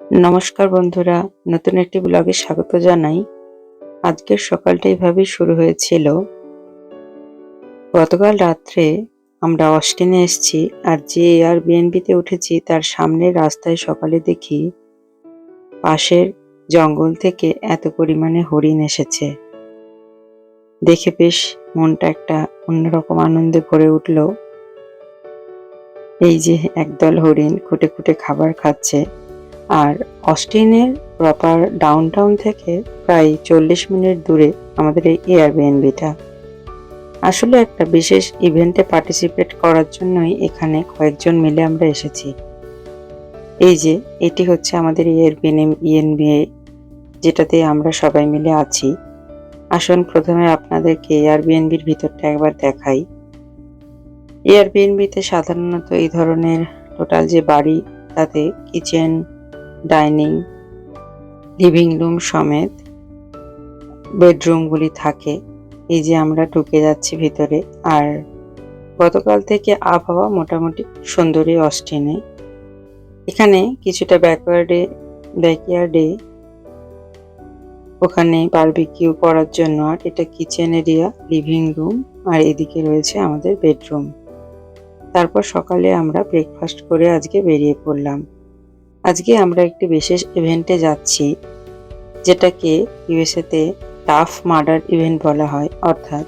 নমস্কার বন্ধুরা, নতুন একটি ব্লগে স্বাগত জানাই। আজকের সকালটা এভাবেই শুরু হয়েছিল। গতকাল রাত্রে আমরা অস্টিনে এসেছি, আর যে এয়ারবিএনবিতে উঠেছি তার সামনের রাস্তায় সকালে দেখি পাশের জঙ্গল থেকে এত পরিমাণে হরিণ এসেছে। দেখে বেশ মনটা একটা অন্যরকম আনন্দে ভরে উঠল। এই যে একদল হরিণ খুঁটে খুঁটে খাবার খাচ্ছে। আর অস্টিনের প্রপার ডাউনটাউন থেকে প্রায় 40 মিনিট দূরে আমাদের এই এয়ারবিএনবিটা। আসলে একটা বিশেষ ইভেন্টে পার্টিসিপেট করার জন্যই এখানে কয়েকজন মিলে আমরা এসেছি। এই যে এটি হচ্ছে আমাদের এয়ারবিএনবি, যেটাতে আমরা সবাই মিলে আছি। আসুন প্রথমে আপনাদেরকে এয়ারবিএনবির ভিতরটা একবার দেখাই। এয়ারবিএনবিতে সাধারণত এই ধরনের টোটাল যে বাড়ি, তাতে কিচেন, ডাইনিং, লিভিং রুম সমেত বেডরুমগুলি থাকে। এই যে আমরা ঢুকে যাচ্ছি ভিতরে। আর গতকাল থেকে আবহাওয়া মোটামুটি সুন্দরই অস্টিনে। এখানে কিছুটা ব্যাকইয়ার্ডে ওখানে বারবিকিউ করার জন্য, আর এটা কিচেন এরিয়া, লিভিং রুম, আর এদিকে রয়েছে আমাদের বেডরুম। তারপর সকালে আমরা ব্রেকফাস্ট করে আজকে বেরিয়ে পড়লাম। আজকে আমরা একটি বিশেষ ইভেন্টে যাচ্ছি, যেটাকে ইউএসএতে টাফ মার্ডার ইভেন্ট বলা হয়। অর্থাৎ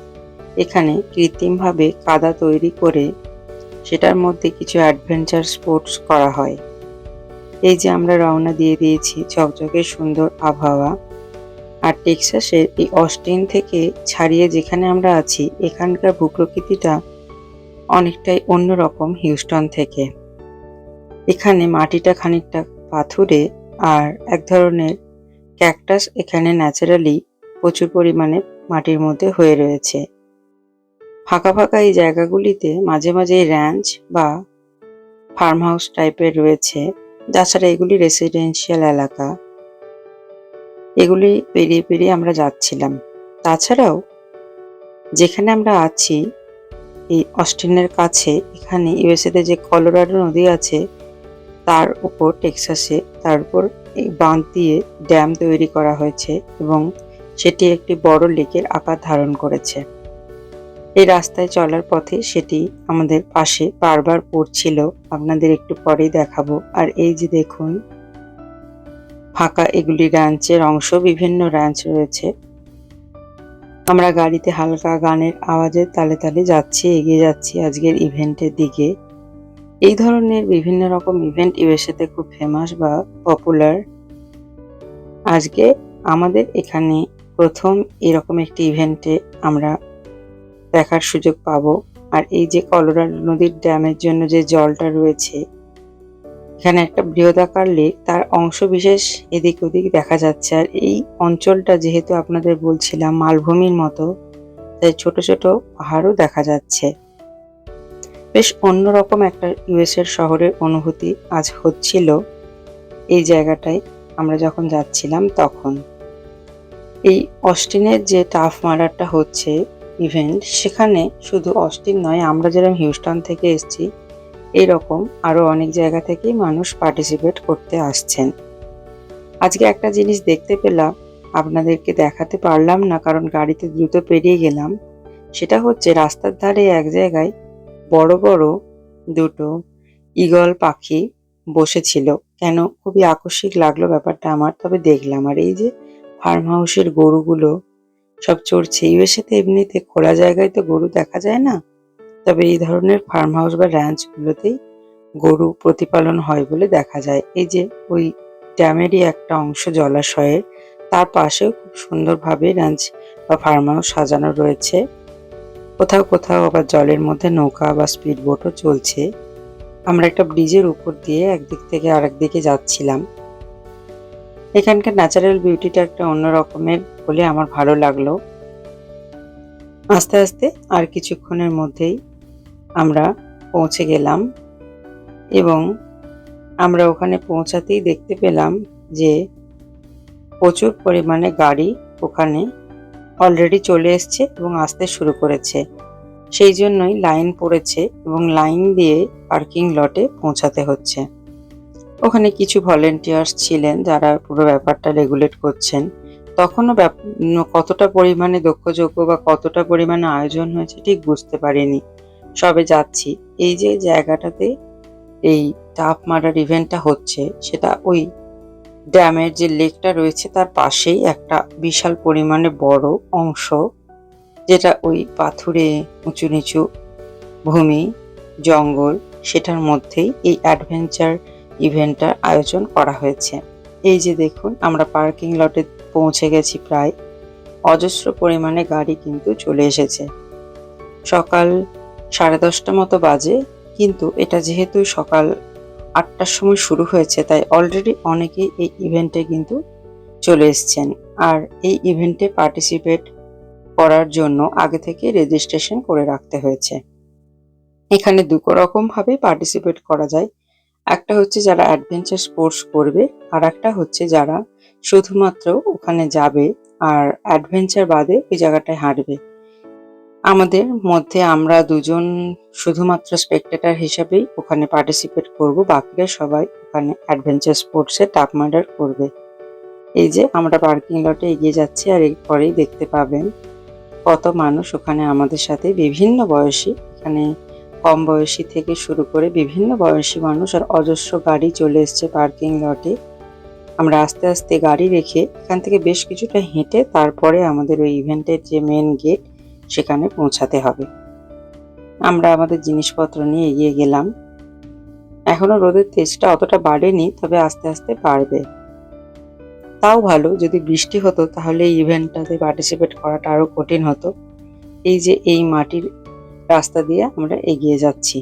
এখানে কৃত্রিমভাবে কাদা তৈরি করে সেটার মধ্যে কিছু অ্যাডভেঞ্চার স্পোর্টস করা হয়। এই যে আমরা রওনা দিয়ে দিয়েছি, ঝকঝকে সুন্দর আবহাওয়া। আর টেক্সাসের এই অস্টিন থেকে ছাড়িয়ে যেখানে আমরা আছি, এখানকার ভূপ্রকৃতিটা অনেকটাই অন্যরকম হিউস্টন থেকে। এখানে মাটিটা খানিকটা পাথুরে, আর এক ধরনের ক্যাকটাস এখানে ন্যাচারালি প্রচুর পরিমাণে মাটির মধ্যে হয়ে রয়েছে। ফাঁকা ফাঁকা এই জায়গাগুলিতে মাঝে মাঝে র্যাঞ্চ বা ফার্ম হাউস টাইপের রয়েছে। তাছাড়া এগুলি রেসিডেন্সিয়াল এলাকা। এগুলি পেরিয়ে পেরিয়ে আমরা যাচ্ছিলাম। তাছাড়াও যেখানে আমরা আছি এই অস্টিনের কাছে, এখানে ইউএসএতে যে কলোরাডো নদী আছে তার উপর, টেক্সাসে তার উপর এই বাঁধ দিয়ে ড্যাম তৈরি করা হয়েছে, এবং সেটি একটি বড় লেকের আকার ধারণ করেছে। এই রাস্তায় চলার পথে সেটি আমাদের পাশে বারবার পড়ছিল, আপনাদের একটু পরেই দেখাবো। আর এই যে দেখুন ফাঁকা এগুলি র্যাঞ্চের অংশ, বিভিন্ন র্যাঞ্চ রয়েছে। আমরা গাড়িতে হালকা গানের আওয়াজে তালে তালে যাচ্ছি, এগিয়ে যাচ্ছি আজকের ইভেন্টের দিকে। এই ধরনের বিভিন্ন রকম ইভেন্ট ইউএসএতে খুব ফেমাস বা পপুলার। আজকে আমাদের এখানে প্রথম এরকম একটি ইভেন্টে আমরা দেখার সুযোগ পাবো। আর এই যে কলোরাডো নদীর ড্যামের জন্য যে জলটা রয়েছে, এখানে একটা বৃহদাকার লেক, তার অংশ বিশেষ এদিক ওদিক দেখা যাচ্ছে। আর এই অঞ্চলটা যেহেতু আপনাদের বলছিলাম মালভূমির মতো, তাই ছোট ছোট পাহাড়ও দেখা যাচ্ছে। বেশ অন্যরকম একটা ইউএসএর শহরের অনুভূতি আজ হচ্ছিল এই জায়গাটায় আমরা যখন যাচ্ছিলাম তখন। এই অস্টিনের যে টাফ মার্ডারটা হচ্ছে ইভেন্ট, সেখানে শুধু অস্টিন নয়, আমরা যেরকম হিউস্টন থেকে এসেছি এরকম আরো অনেক জায়গা থেকেই মানুষ পার্টিসিপেট করতে আসছেন। আজকে একটা জিনিস দেখতে পেলাম, আপনাদেরকে দেখাতে পারলাম না কারণ গাড়িতে দ্রুত পেরিয়ে গেলাম। সেটা হচ্ছে রাস্তার ধারে এক জায়গায় বড় বড় দুটো ঈগল পাখি বসেছিল। কেন খুবই আকস্মিক লাগলো ব্যাপারটা আমার, তবে দেখলাম। আর এই যে ফার্ম হাউসের গরুগুলো সব চড়ছে। ইউএসএতে এমনিতে খোলা জায়গায় তো গরু দেখা যায় না, তবে এই ধরনের ফার্ম হাউস বা র্যাঞ্চ গুলোতেই গরু প্রতিপালন হয় বলে দেখা যায়। এই যে ওই ড্যামেরই একটা অংশ জলাশয়ের, তার পাশেও খুব সুন্দরভাবে র্যাঞ্চ বা ফার্ম হাউস সাজানো রয়েছে। কোথাও কোথাও আবার জলের মধ্যে নৌকা বা স্পিড বোটও চলছে। আমরা একটা ব্রিজের উপর দিয়ে একদিক থেকে আরেক দিকে যাচ্ছিলাম। এখানকার ন্যাচারাল বিউটিটা একটা অন্য রকমের বলে আমার ভালো লাগলো। আস্তে আস্তে আর কিছুক্ষণের মধ্যেই আমরা পৌঁছে গেলাম, এবং আমরা ওখানে পৌঁছাতেই দেখতে পেলাম যে প্রচুর পরিমাণে গাড়ি ওখানে অলরেডি চলে এসছে এবং আসতে শুরু করেছে। সেই জন্যই লাইন পড়েছে এবং লাইন দিয়ে পার্কিং লটে পৌঁছাতে হচ্ছে। ওখানে কিছু ভলেন্টিয়ার্স ছিলেন যারা পুরো ব্যাপারটা রেগুলেট করছেন। তখনও কতটা পরিমাণে দক্ষযোগ্য বা কতটা পরিমাণে আয়োজন হয়েছে ঠিক বুঝতে পারিনি। সবে যাচ্ছি। এই যে জায়গাটাতে এই টাফ মার্ডার ইভেন্টটা হচ্ছে, সেটা ওই ড্যামের যে লেকটা রয়েছে তার পাশেই একটা বিশাল পরিমাণে বড় অংশ, যেটা ওই পাথুরে উঁচু নিচু ভূমি, জঙ্গল, সেটার মধ্যেই এই অ্যাডভেঞ্চার ইভেন্টটার আয়োজন করা হয়েছে। এই যে দেখুন, আমরা পার্কিং লটে পৌঁছে গেছি প্রায়। অজস্র পরিমাণে গাড়ি কিন্তু চলে এসেছে। সকাল 10:30 মতো বাজে, কিন্তু এটা যেহেতু সকাল 8টার সময় শুরু হয়েছে, তাই অলরেডি অনেকেই এই ইভেন্টে কিন্তু চলে এসছেন। আর এই ইভেন্টে পার্টিসিপেট করার জন্য আগে থেকে রেজিস্ট্রেশন করে রাখতে হয়েছে। এখানে রকম ভাবে পার্টিসিপেট করা যায়। একটা হচ্ছে যারা অ্যাডভেঞ্চার স্পোর্টস করবে, আর একটা হচ্ছে যারা শুধুমাত্র ওখানে যাবে আর অ্যাডভেঞ্চার বাদে ওই জায়গাটায় হাঁটবে। আমাদের মধ্যে আমরা দুজন শুধুমাত্র স্পেকটেটর হিসাবেই ওখানে পার্টিসিপেট করব, বাকিরা সবাই ওখানে অ্যাডভেঞ্চার স্পোর্টসে টাপ মার্ডার করবে। এই যে আমরা পার্কিং লটে এগিয়ে যাচ্ছি, আর এরপরেই দেখতে পাবেন কত মানুষ ওখানে আমাদের সাথে, বিভিন্ন বয়সী, এখানে কম বয়সী থেকে শুরু করে বিভিন্ন বয়সী মানুষ, আর অজস্র গাড়ি চলে এসছে পার্কিং লটে। আমরা আস্তে আস্তে গাড়ি রেখে এখান থেকে বেশ কিছুটা হেঁটে তারপরে আমাদের ওই ইভেন্টের যে মেন গেট সেখানে পৌঁছাতে হবে। আমরা আমাদের জিনিসপত্র নিয়ে এগিয়ে গেলাম। এখনো রোদের তেজটা অতটা বাড়েনি, তবে আস্তে আস্তে বাড়বে। তাও ভালো, যদি বৃষ্টি হতো তাহলে এই ইভেন্টটাতে পার্টিসিপেট করাটা আরো কঠিন হতো। এই যে এই মাটির রাস্তা দিয়ে আমরা এগিয়ে যাচ্ছি।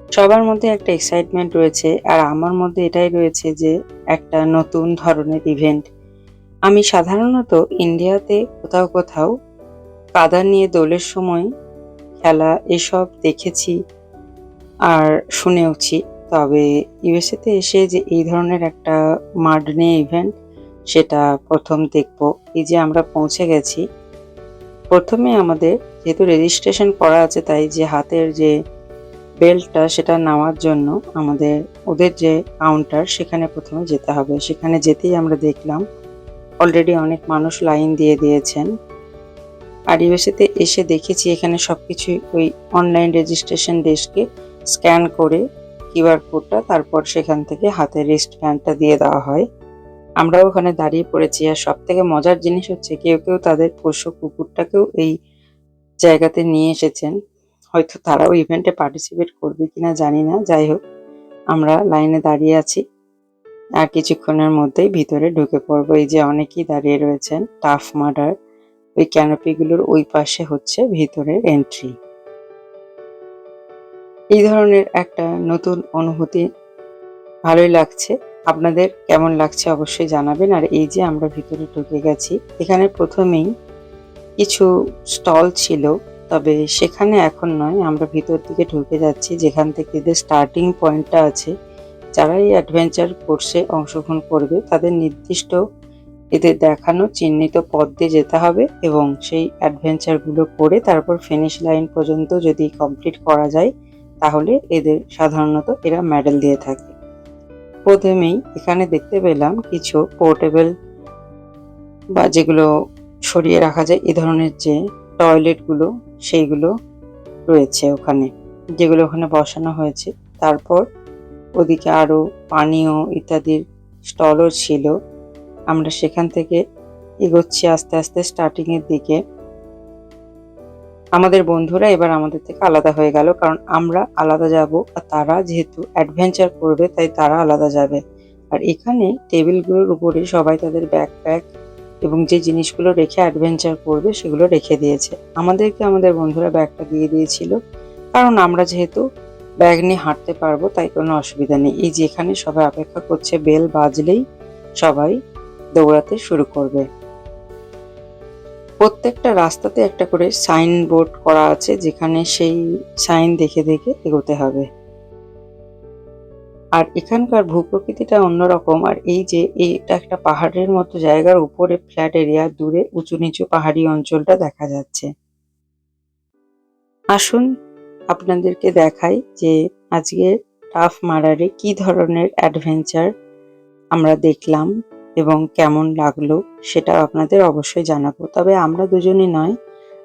সবার মধ্যে একটা এক্সাইটমেন্ট রয়েছে, আর আমার মধ্যে এটাই রয়েছে যে একটা নতুন ধরনের ইভেন্ট। আমি সাধারণত ইন্ডিয়াতে কোথাও কোথাও কাদা নিয়ে দোলের সময় খেলা এসব দেখেছি আর শুনেওছি, তবে ইউএসএতে এসে যে এই ধরনের একটা মাড নিয়ে ইভেন্ট, সেটা প্রথম দেখবো। এই যে আমরা পৌঁছে গেছি, প্রথমে আমাদের যেহেতু রেজিস্ট্রেশন করা আছে, তাই যে হাতের যে বেল্টটা সেটা নেওয়ার জন্য আমাদের ওদের যে কাউন্টার সেখানে প্রথমে যেতে হবে। সেখানে যেতেই আমরা দেখলাম অলরেডি অনেক মানুষ লাইন দিয়ে দিয়েছেন। আর ইউএসএতে এসে দেখেছি এখানে সবকিছু ওই অনলাইন রেজিস্ট্রেশন ডেস্কে স্ক্যান করে কিউআর কোডটা, তারপর সেখান থেকে হাতের রিস্ট ব্যান্ডটা দিয়ে দেওয়া হয়। আমরাও ওখানে দাঁড়িয়ে পড়েছি। আর সব থেকে মজার জিনিস হচ্ছে কেউ কেউ তাদের পোষ্য কুকুরটাকেও এই জায়গাতে নিয়ে এসেছেন। হয়তো তারাও ইভেন্টে পার্টিসিপেট করবে কিনা জানি না। যাই হোক, আমরা লাইনে দাঁড়িয়ে আছি, আর কিছুক্ষণের মধ্যেই ভিতরে ঢুকে পড়বো। এই যে অনেকেই দাঁড়িয়ে রয়েছেন। টাফ মার্ডার ওই ক্যানোপিগুলোর ওই পাশে হচ্ছে ভিতরের এন্ট্রি। এই ধরনের একটা নতুন অনুভূতি ভালোই লাগছে। আপনাদের কেমন লাগছে অবশ্যই জানাবেন। আর এই যে আমরা ভিতরে ঢুকে গেছি, এখানে প্রথমেই কিছু স্টল ছিল, তবে সেখানে এখন নয়। আমরা ভিতর দিকে ঢুকে যাচ্ছি, যেখান থেকে এদের স্টার্টিং পয়েন্টটা আছে। যারা এই অ্যাডভেঞ্চার কোর্সে অংশগ্রহণ করবে তাদের নির্দিষ্ট এদের দেখানো চিহ্নিত পথ দিয়ে যেতে হবে, এবং সেই অ্যাডভেঞ্চারগুলো করে তারপর ফিনিশ লাইন পর্যন্ত যদি কমপ্লিট করা যায় তাহলে এদের সাধারণত এরা মেডেল দিয়ে থাকে। প্রথমেই এখানে দেখতে পেলাম কিছু পোর্টেবল বা যেগুলো সরিয়ে রাখা যায় এই ধরনের যে টয়লেটগুলো, সেইগুলো রয়েছে ওখানে, যেগুলো ওখানে বসানো হয়েছে। তারপর ওদিকে আরো পানীয় ইত্যাদির স্টলও ছিল। আমরা সেখান থেকে এগোচ্ছি আস্তে আস্তে স্টার্টিং এর দিকে। আমাদের বন্ধুরা এবার আমাদের থেকে আলাদা হয়ে গেল, কারণ আমরা আলাদা যাব, আর তারা যেহেতু অ্যাডভেঞ্চার করবে তাই তারা আলাদা যাবে। আর এখানে টেবিলগুলোর উপরে সবাই তাদের ব্যাকপ্যাক এবং যে জিনিসগুলো রেখে অ্যাডভেঞ্চার করবে সেগুলো রেখে দিয়েছে। আমাদেরকে আমাদের বন্ধুরা ব্যাগটা দিয়ে দিয়েছিল, কারণ আমরা যেহেতু ব্যাগ নিয়ে হাঁটতে পারবো তাই কোনো অসুবিধা নেই। এই যে এখানে সবাই অপেক্ষা করছে, বেল বাজলেই সবাই দৌড়াতে শুরু করবে। প্রত্যেকটা রাস্তাতে একটা করে সাইন বোর্ড করা আছে, যেখানে সেই সাইন দেখে দেখে এগোতে হবে। আর এখানকার ভূপ্রকৃতিটা অন্যরকম। আর এই যে এটা একটা পাহাড়ের মতো জায়গার উপরে ফ্ল্যাট এরিয়া, দূরে উঁচু নিচু পাহাড়ি অঞ্চলটা দেখা যাচ্ছে। আসুন আপনাদেরকে দেখাই যে আজকে টাফ মারারে কি ধরনের অ্যাডভেঞ্চার আমরা দেখলাম এবং কেমন লাগলো সেটা আপনাদের অবশ্যই জানাবো। তবে আমরা দুজনই নয়,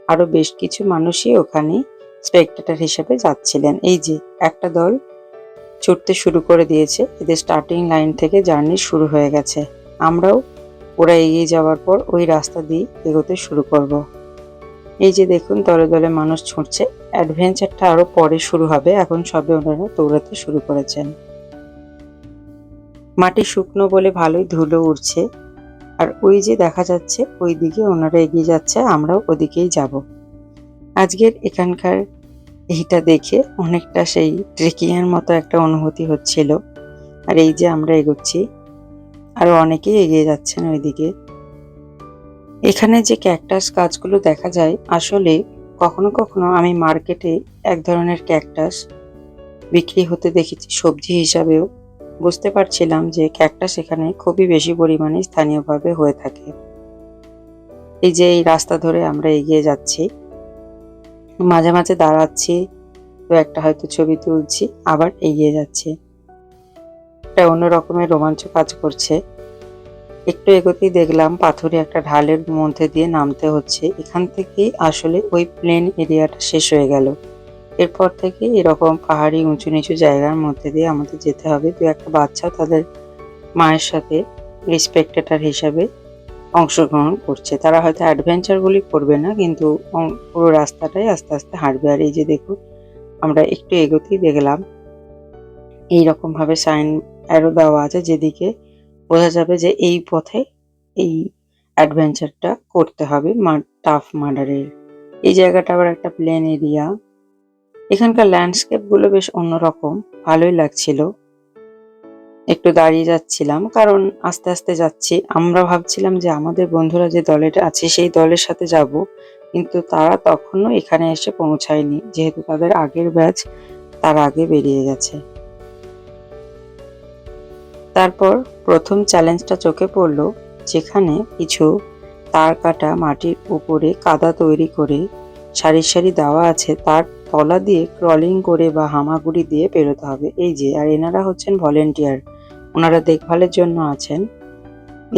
আরো বেশ কিছু মানুষই ওখানে স্পেকটেটর হিসেবে যাচ্ছিলেন। এই যে একটা দল ছুটতে শুরু করে দিয়েছে, এদের স্টার্টিং লাইন থেকে জার্নি শুরু হয়ে গেছে। আমরাও ওরা এগিয়ে যাওয়ার পর ওই রাস্তা দিয়ে এগোতে শুরু করব। এই যে দেখুন দলে দলে মানুষ ছুটছে। অ্যাডভেঞ্চারটা আরো পরে শুরু হবে, এখন সবে ওনারা দৌড়াতে শুরু করেছেন। মাটি শুকনো বলে ভালোই ধুলো উড়ছে, আর ওই যে দেখা যাচ্ছে ওই দিকে ওনারা এগিয়ে যাচ্ছে, আমরাও ওদিকেই যাব। আজকের এখানকার এইটা দেখে অনেকটা সেই ট্রেকিং এর মতো একটা অনুভূতি হচ্ছিল। আর এই যে আমরা এগোচ্ছি, আরো অনেকেই এগিয়ে যাচ্ছেন ওইদিকে। এখানে যে ক্যাকটাস গাছগুলো দেখা যায়, আসলে কখনো কখনো আমি মার্কেটে এক ধরনের ক্যাকটাস বিক্রি হতে দেখেছি সবজি হিসাবেও। বুঝতে পারছিলাম যে ক্যাকটাস এখানে খুবই বেশি পরিমাণে স্থানীয়ভাবে হয়ে থাকে। এই যে এই রাস্তা ধরে আমরা এগিয়ে যাচ্ছি, মাঝে মাঝে দাঁড়াচ্ছি, তো একটা হয়তো ছবি তুলছি, আবার এগিয়ে যাচ্ছি। একটা অন্য রকমের রোমাঞ্চ কাজ করছে। একটু এগোতেই দেখলাম পাথুরে একটা ঢালের মধ্যে দিয়ে নামতে হচ্ছে। এখান থেকেই আসলে ওই প্লেন এরিয়াটা শেষ হয়ে গেল। এরপর থেকে এরকম পাহাড়ি উঁচু নিচু জায়গার মধ্যে দিয়ে আমাদের যেতে হবে। দু একটা বাচ্চা তাদের মায়ের সাথে স্পেকটেটর হিসাবে অংশগ্রহণ করছে। তারা হয়তো অ্যাডভেঞ্চার গুলি করবে না, কিন্তু পুরো রাস্তাটাই আস্তে আস্তে হাঁটবে। আর এই যে দেখুন, আমরা একটু এগোতেই দেখলাম এইরকম ভাবে সাইন অ্যারো দেওয়া আছে, যেদিকে বোঝা যাবে যে এই পথে এই অ্যাডভেঞ্চারটা করতে হবে টাফ মার্ডারের। এই জায়গাটা আবার একটা প্লেন এরিয়া। এখানকার ল্যান্ডস্কেপ গুলো বেশ অন্যরকম, ভালোই লাগছিল। একটু দাঁড়িয়ে যাচ্ছিলাম, কারণ আস্তে আস্তে যাচ্ছি। আমরা ভাবছিলাম যে আমাদের বন্ধুরা যে দলে আছে সেই দলের সাথে যাব, কিন্তু তারা তখনও এখানে এসে পৌঁছায়নি, যেহেতু তাদের আগের ব্যাচ তার আগে বেরিয়ে গেছে। তারপর প্রথম চ্যালেঞ্জটা চোখে পড়ল, যেখানে কিছু তার কাটা মাটির উপরে কাদা তৈরি করে সারি সারি দেওয়া আছে, তার তলা দিয়ে ক্রলিং করে বা হামাগুড়ি দিয়ে পেরোতে হবে। এই যে, আর এনারা হচ্ছেন ভলেন্টিয়ার, ওনারা দেখভালের জন্য আছেন।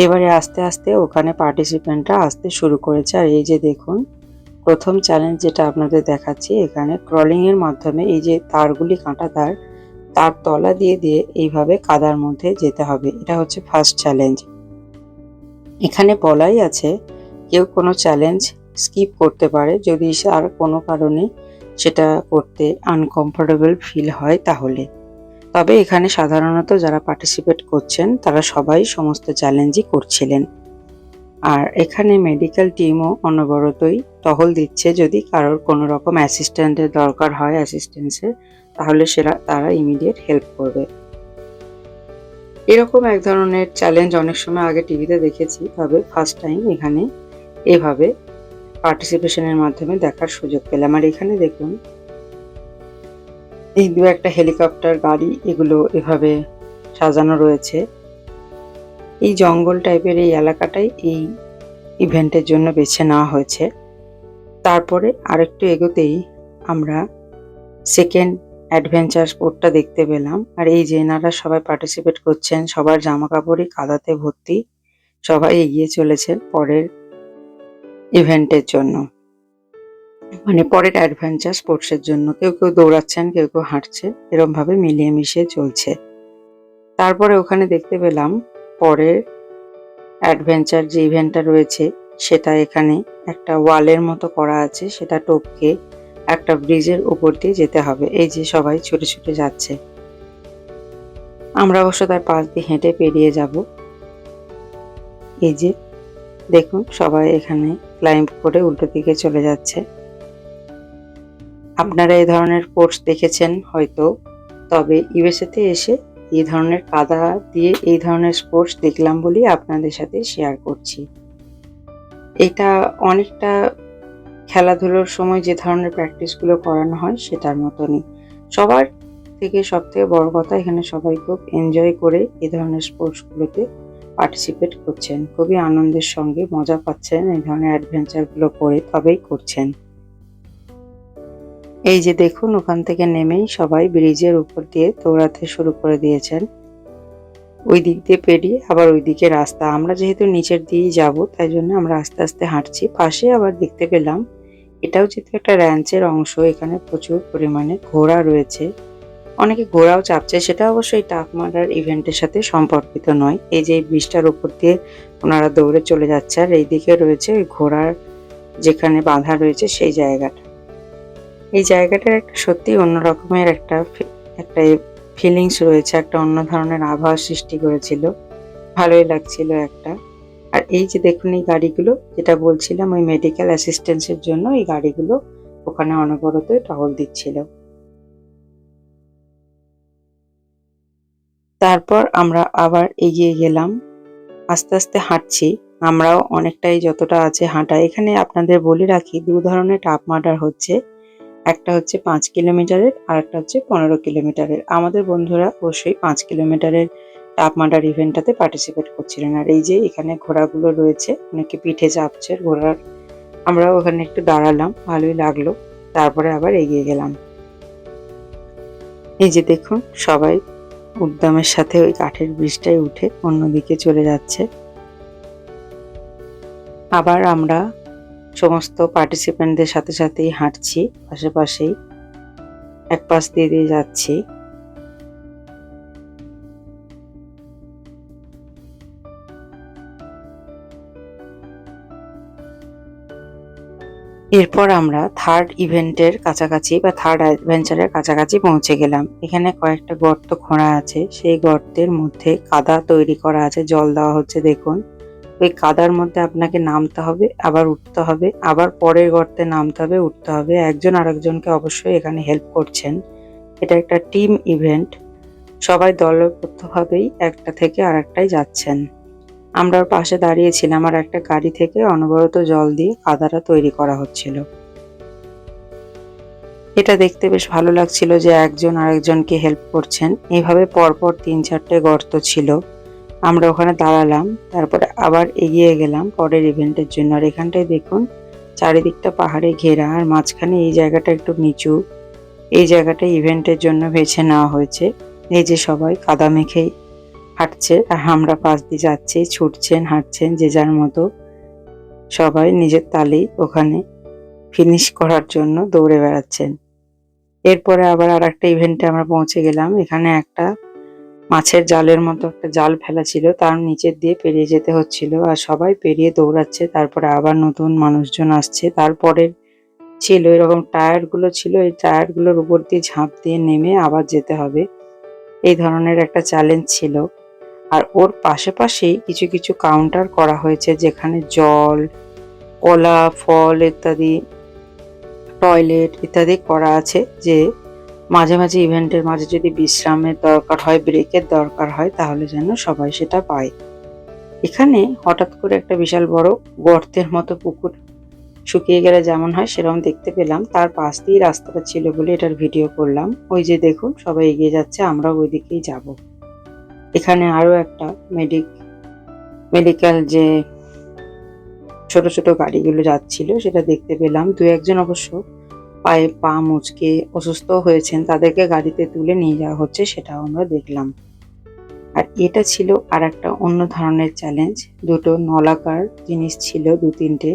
এবারে আস্তে আস্তে ওখানে পার্টিসিপেন্টরা আসতে শুরু করেছে। আর এই যে দেখুন, প্রথম চ্যালেঞ্জ যেটা আপনাদের দেখাচ্ছি, এখানে ক্রলিং এর মাধ্যমে এই যে তারগুলি কাঁটা তার তলা দিয়ে দিয়ে এইভাবে কাদার মধ্যে যেতে হবে। এটা হচ্ছে ফার্স্ট চ্যালেঞ্জ। এখানে বলাই আছে কেউ কোনো চ্যালেঞ্জ স্কিপ করতে পারে যদি আর কোনো কারণে সেটা করতে আনকমফোর্টেবল ফিল হয় তাহলে। তবে এখানে সাধারণত যারা পার্টিসিপেট করছেন তারা সবাই সমস্ত চ্যালেঞ্জই করছিলেন। আর এখানে মেডিকেল টিমও অনবরতই টহল দিচ্ছে, যদি কারোর কোনো রকম অ্যাসিস্ট্যান্টের দরকার হয় অ্যাসিস্ট্যান্সের, তাহলে তারা ইমিডিয়েট হেল্প করবে। এরকম এক ধরনের চ্যালেঞ্জ অনেক সময় আগে টিভিতে দেখেছি, তবে ফার্স্ট টাইম এখানে এভাবে পার্টিসিপেশনের মাধ্যমে দেখার সুযোগ পেলাম। আর এখানে দেখুন এই দু একটা হেলিকপ্টার গাড়ি, এগুলো এভাবে সাজানো রয়েছে। এই জঙ্গল টাইপের এই এলাকাটাই এই ইভেন্টের জন্য বেছে নেওয়া হয়েছে। তারপরে আরেকটু এগোতেই আমরা সেকেন্ড অ্যাডভেঞ্চার স্পোর্টটা দেখতে পেলাম। আর এই যে এনারা সবাই পার্টিসিপেট করছেন, সবার জামা কাপড়ই কাদাতে ভর্তি, সবাই এগিয়ে চলেছে পরের ইভেন্টের জন্য, মানে পরের অ্যাডভেঞ্চার স্পোর্টসের জন্য। কেউ কেউ দৌড়াচ্ছেন, কেউ কেউ হাঁটছে, এরকম ভাবে মিলিয়ে মিশিয়ে চলছে। তারপরে ওখানে দেখতে পেলাম পরের অ্যাডভেঞ্চার যে ইভেন্টটা রয়েছে, সেটা এখানে একটা ওয়ালের মতো করা আছে, সেটা টপকে একটা ব্রিজের উপর দিয়ে যেতে হবে। এই যে সবাই ছুটে ছুটে যাচ্ছে, আমরা অবশ্য তার পাশ দিয়ে হেঁটে পেরিয়ে যাব। এই যে দেখুন, সবাই এখানে ক্লাইম্ব করে উল্টো দিকে চলে যাচ্ছে। আপনারা এই ধরনের স্পোর্টস দেখেছেন হয়তো, তবে ইউএসএ তে এসে এই ধরনের কাদা দিয়ে এই ধরনের স্পোর্টস দেখলাম বলেই আপনাদের সাথে শেয়ার করছি। এটা অনেকটা খেলাধুলোর সময় যে ধরনের প্র্যাকটিসগুলো করানো হয় সেটার মতনই। সবার থেকে সবথেকে বড় কথা, এখানে সবাই খুব এনজয় করে এই ধরনের স্পোর্টসগুলোতে পার্টিসিপেট করছেন, খুবই আনন্দের সঙ্গে মজা পাচ্ছেন এই ধরনের অ্যাডভেঞ্চারগুলো করে, তবেই করছেন। এই যে দেখুন, ওখান থেকে নেমেই সবাই ব্রিজের উপর দিয়ে দৌড়াতে শুরু করে দিয়েছেন। ওই দিক দিয়ে পেরিয়ে আবার ওইদিকে রাস্তা। আমরা যেহেতু নিচের দিয়েই যাব, তাই জন্য আমরা আস্তে আস্তে হাঁটছি। পাশে আবার দেখতে পেলাম এটাও যেহেতু একটা র্যাঞ্চের অংশ, এখানে প্রচুর পরিমাণে ঘোড়া রয়েছে। অনেকে ঘোড়াও চাপছে, সেটা অবশ্যই টাফ মার্ডার ইভেন্টের সাথে সম্পর্কিত নয়। এই যে ব্রিজটার উপর দিয়ে ওনারা দৌড়ে চলে যাচ্ছে, আর এইদিকে রয়েছে ওই ঘোড়ার যেখানে বাঁধা রয়েছে সেই জায়গাটা। এই জায়গাটার একটা সত্যি অন্য রকমের একটা একটা ফিলিংস রয়েছে, একটা অন্য ধরনের আবহাওয়া সৃষ্টি করেছিল। ভালোই লাগছিল একটা। আর এই যে দেখুন, এই গাড়িগুলো যেটা বলছিলাম ওই মেডিকেল অ্যাসিস্ট্যান্সের জন্য, এই গাড়িগুলো ওখানে অনবরত টহল দিচ্ছিল। তারপর আমরা আবার এগিয়ে গেলাম, আস্তে আস্তে হাঁটছি। আমরাও অনেকটাই যতটা আছে হাঁটা। এখানে আপনাদের বলে রাখি, দু ধরনের টাফ মার্ডার হচ্ছে। একটা হচ্ছে ৫ কিলোমিটারের, আর একটা হচ্ছে ১৫ কিলোমিটারের। আমাদের বন্ধুরা অবশ্যই ৫ কিলোমিটারের টাফ মার্ডার ইভেন্টটাতে পার্টিসিপেট করছিলেন। আর এই যে এখানে ঘোড়াগুলো রয়েছে, অনেকে পিঠে চাপছে ঘোড়ার। আমরাও ওখানে একটু দাঁড়ালাম, ভালোই লাগলো। তারপরে আবার এগিয়ে গেলাম। এই যে দেখুন, সবাই উদ্যমের সাথে ওই কাঠের ব্রিজটায় উঠে অন্যদিকে চলে যাচ্ছে। আবার আমরা সমস্ত পার্টিসিপেন্টদের সাথে সাথেই হাঁটছি, পাশাপাশি এক পাশ দিয়ে দিয়ে যাচ্ছি। এরপর আমরা থার্ড ইভেন্টের কাছাকাছি বা থার্ড অ্যাডভেঞ্চারের কাছাকাছি পৌঁছে গেলাম। এখানে কয়েকটা গর্ত খোঁড়া আছে, সেই গর্তের মধ্যে কাদা তৈরি করা আছে, জল দেওয়া হচ্ছে। দেখুন, ওই কাদার মধ্যে আপনাকে নামতে হবে, আবার উঠতে হবে, আবার পরের গর্তে নামতে হবে, উঠতে হবে। একজন আরেকজনকে অবশ্যই এখানে হেল্প করছেন। এটা একটা টিম ইভেন্ট, সবাই দলবদ্ধভাবেই একটা থেকে আরেকটায় যাচ্ছেন। আমরা ওর পাশে দাঁড়িয়েছিলাম, আর একটা গাড়ি থেকে অনবরত জল দিয়ে কাদাটা তৈরি করা হচ্ছিল। এটা দেখতে বেশ ভালো লাগছিল যে একজন আরেকজনকে হেল্প করছেন। এইভাবে পরপর ৩-৪টে গর্ত ছিল। আমরা ওখানে দাঁড়ালাম, তারপরে আবার এগিয়ে গেলাম পরের ইভেন্টের জন্য। আর এখানটায় দেখুন, চারিদিকটা পাহাড়ে ঘেরা, আর মাঝখানে এই জায়গাটা একটু নিচু। এই জায়গাটা ইভেন্টের জন্য বেছে নেওয়া হয়েছে। এই যে সবাই কাদা মেখেই হাঁটছে, আর আমরা পাশ দিয়ে যাচ্ছি, ছুটছেন, হাঁটছেন যে যার মতো। সবাই নিজের তালেই ওখানে ফিনিশ করার জন্য দৌড়ে বেড়াচ্ছেন। এরপরে আবার আরেকটা ইভেন্টে আমরা পৌঁছে গেলাম। এখানে একটা মাছের জালের মতো একটা জাল ফেলা ছিল, তার নিচের দিয়ে পেরিয়ে যেতে হচ্ছিল, আর সবাই পেরিয়ে দৌড়াচ্ছে। তারপরে আবার নতুন মানুষজন আসছে। তারপরে ছিল এরকম টায়ার গুলো ছিল, এই টায়ার গুলোর উপর দিয়ে ঝাঁপ দিয়ে নেমে আবার যেতে হবে। এই ধরনের একটা চ্যালেঞ্জ ছিল। আর ওর পাশাপাশি কিছু কিছু কাউন্টার করা হয়েছে, যেখানে জল, কলা, ফল ইত্যাদি, টয়লেট ইত্যাদি করা আছে, যে মাঝে মাঝে ইভেন্টের মাঝে যদি বিশ্রামের দরকার হয়, ব্রেকের দরকার হয়, তাহলে যেন সবাই সেটা পায়। এখানে হঠাৎ করে একটা বিশাল বড় গর্তের মতো পুকুর, শুকিয়ে গেলে যেমন হয় সেরকম দেখতে পেলাম। তার পাশ দিয়ে রাস্তাটা ছিল বলে এটার ভিডিও করলাম। ওই যে দেখুন, সবাই এগিয়ে যাচ্ছে, আমরাও ওই দিকেই যাব। এখানে আরো একটা মেডিকেল যে ছোট ছোট গাড়িগুলো যাচ্ছিল, সেটা দেখতে পেলাম। দু একজন অবশ্য পায়ে পা মুচকে অসুস্থ হয়েছেন, তাদেরকে গাড়িতে তুলে নিয়ে যাওয়া হচ্ছে, সেটাও আমরা দেখলাম। আর এটা ছিল আর একটা অন্য ধরনের চ্যালেঞ্জ। দুটো নলাকার জিনিস ছিল, ২-৩টে।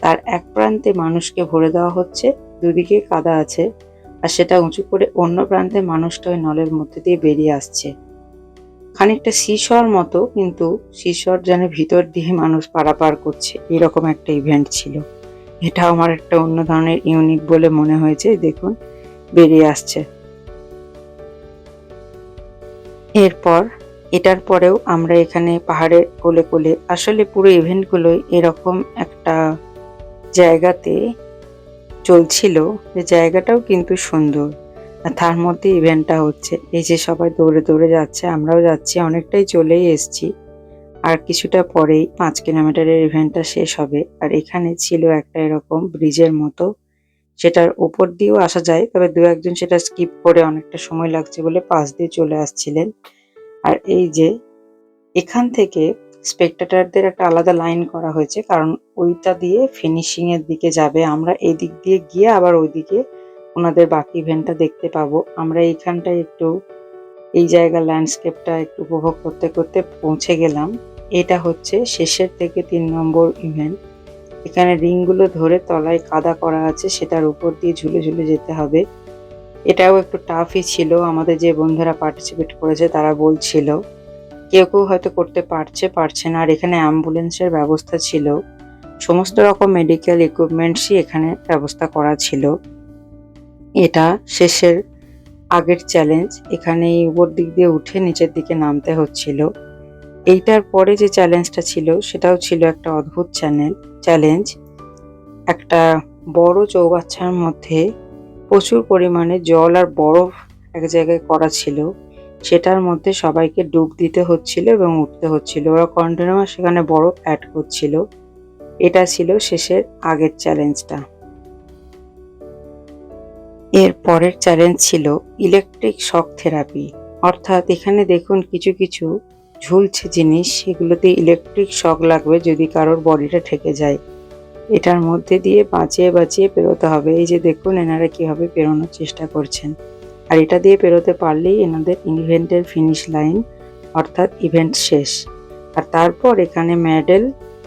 তার এক প্রান্তে মানুষকে ভরে দেওয়া হচ্ছে, দুদিকে কাদা আছে, আর সেটা উঁচু করে অন্য প্রান্তে মানুষটা ওই নলের মধ্যে দিয়ে বেরিয়ে আসছে। খানিকটা সিসর মতো, কিন্তু সিসর যেন ভিতর দিয়ে মানুষ পারাপার করছে, এরকম একটা ইভেন্ট ছিল। এটা আমার একটা অন্য ধরনের ইউনিক বলে মনে হয়েছে। দেখুন, বেরিয়ে আসছে। এরপর এটার পরেও আমরা এখানে পাহাড়ের কোলে কোলে, আসলে পুরো ইভেন্টগুলোই এরকম একটা জায়গাতে চলছিল, যে জায়গাটাও কিন্তু সুন্দর, আর তার মধ্যে ইভেন্টটা হচ্ছে। এই যে সবাই দৌড়ে দৌড়ে যাচ্ছে, আমরাও যাচ্ছি, অনেকটাই চলেই এসছি। আর কিছুটা পরেই ৫ কিলোমিটারের ইভেন্টটা শেষ হবে। আর এখানে ছিল একটা এরকম ব্রিজের মতো, সেটার উপর দিয়েও আসা যায়, তবে দু একজন সেটা স্কিপ করে অনেকটা সময় লাগছে বলে পাশ দিয়ে চলে আসছিলেন। আর এই যে এখান থেকে স্পেকটেটরদের একটা আলাদা লাইন করা হয়েছে, কারণ ওইটা দিয়ে ফিনিশিং এর দিকে যাবে। আমরা এই দিক দিয়ে গিয়ে আবার ওইদিকে ওনাদের বাকি ইভেন্টটা দেখতে পাবো। আমরা এইখানটায় একটু এই জায়গার ল্যান্ডস্কেপটা একটু উপভোগ করতে করতে পৌঁছে গেলাম। এটা হচ্ছে শেষের থেকে ৩ নম্বর ইভেন্ট। এখানে রিংগুলো ধরে তলায় কাদা করা আছে, সেটার উপর দিয়ে ঝুলে ঝুলে যেতে হবে। এটাও একটু টাফই ছিল, আমাদের যে বন্ধুরা পার্টিসিপেট করেছে তারা বলছিল। কেউ কেউ হয়তো করতে পারছে, পারছে না। আর এখানে অ্যাম্বুলেন্সের ব্যবস্থা ছিল, সমস্ত রকম মেডিকেল ইকুইপমেন্টসই এখানে ব্যবস্থা করা ছিল। এটা শেষের আগের চ্যালেঞ্জ। এখানে উপর দিক দিয়ে উঠে নিচের দিকে নামতে হচ্ছিল। এইটার পরে যে চ্যালেঞ্জটা ছিল সেটাও ছিল একটা অদ্ভুত চ্যালেঞ্জ। একটা বড় চৌবাচ্চার মধ্যে প্রচুর পরিমাণে জল আর বরফ এক জায়গায় করা ছিল, সেটার মধ্যে সবাইকে ডুব দিতে হচ্ছিল এবং উঠতে হচ্ছিল। ওরা কন্টিনিউয়াস সেখানে বরফ অ্যাড করছিল। এটা ছিল শেষের আগের চ্যালেঞ্জটা। এর পরের চ্যালেঞ্জ ছিল ইলেকট্রিক শক থেরাপি। অর্থাৎ এখানে দেখুন কিছু কিছু ঝুলছে জিনিস, সেগুলোতে ইলেকট্রিক শক লাগবে যদি কারোর বডিটা ঠেকে যায়। এটার মধ্যে দিয়ে বাঁচিয়ে বাঁচিয়ে পেরোতে হবে। এই যে দেখুন এনারা কিভাবে পেরোনোর চেষ্টা করছেন। আর এটা দিয়ে পেরোতে পারলেই এনাদের ইভেন্টের ফিনিশ লাইন, অর্থাৎ ইভেন্ট শেষ। আর তারপর এখানে মেডেল,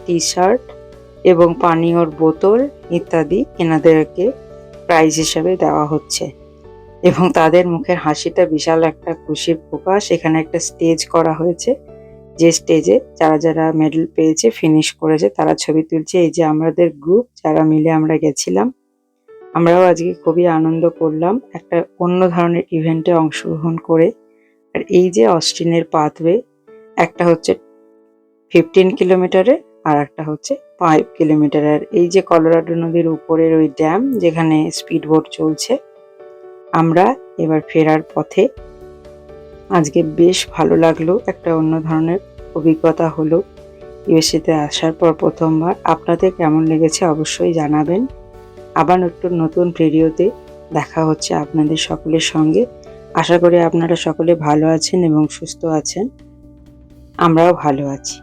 টি শার্ট এবং পানীয়র বোতল ইত্যাদি এনাদেরকে প্রাইজ হিসাবে দেওয়া হচ্ছে। এবং তাদের মুখের হাসিটা বিশাল একটা খুশির প্রকাশ। এখানে একটা স্টেজ করা হয়েছে, যে স্টেজে যারা যারা মেডেল পেয়েছে, ফিনিশ করেছে, তারা ছবি তুলছে। এই যে আমাদের গ্রুপ যারা মিলে আমরা গেছিলাম, আমরাও আজকে খুবই আনন্দ করলাম একটা অন্য ধরনের ইভেন্টে অংশগ্রহণ করে। আর এই যে অস্টিনের পাথওয়ে, একটা হচ্ছে 15 কিলোমিটারের আর একটা হচ্ছে 5 কিলোমিটারের। এই যে কলোরাডো নদীর উপরের ওই ড্যাম যেখানে স্পিড বোট চলছে। আমরা এবার ফেরার পথে। আজকে বেশ ভালো লাগলো, একটা অন্য ধরনের অভিজ্ঞতা হলো ইউএসএতে আসার পর প্রথমবার। আপনাদের কেমন লেগেছে অবশ্যই জানাবেন। আবার একটু নতুন ভিডিওতে দেখা হচ্ছে আপনাদের সকলের সঙ্গে। আশা করি আপনারা সকলে ভালো আছেন এবং সুস্থ আছেন। আমরাও ভালো আছি।